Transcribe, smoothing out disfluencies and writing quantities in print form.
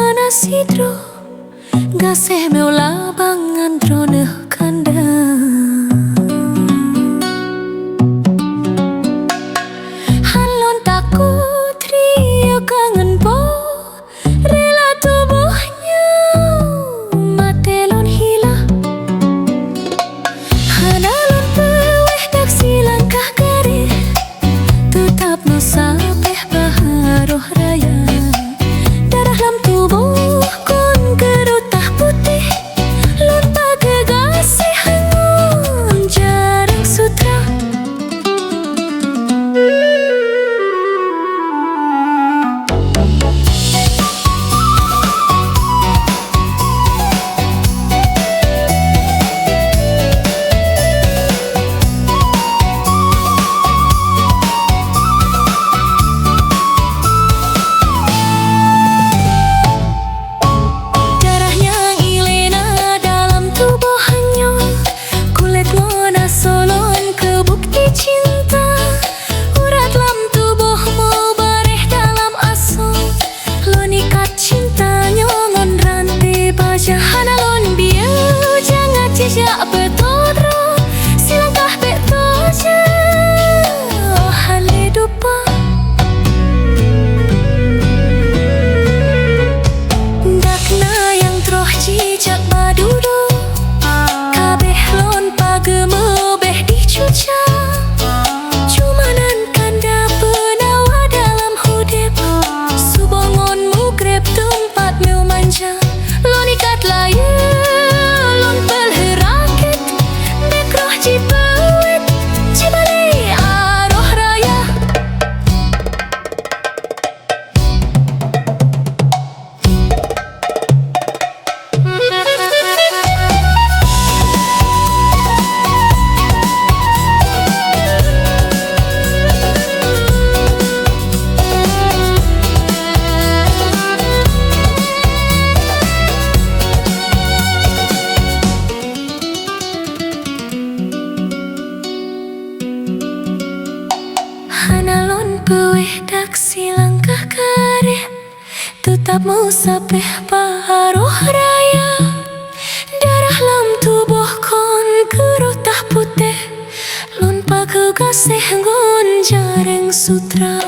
mana sidro gasih meula bangan drone kandang halon takut ria kangen po rela tubuhnya matelon hila hanalon peweh dak silangkah garih tetap no sampai baharoh raya darah lam tubuh kon gerutah putih lon pagegasih hangun jarang sutra hanalon biar jangan cija betodro silangkah betoja hale dupa dakna yang troh jijak badudo kabeh lon pagemo beh dicuca cumanan kanda penawa dalam hudep subongon mugreb tempat meu manja lonikat layu lon pelherakit bekroh cipawit cibali aroh raya hanalon peweh dak silangkah kareh tetap mau sapeh paruh raya darah lam tubuh kon gerutah putih lon pagegasih nggon jareng sutra.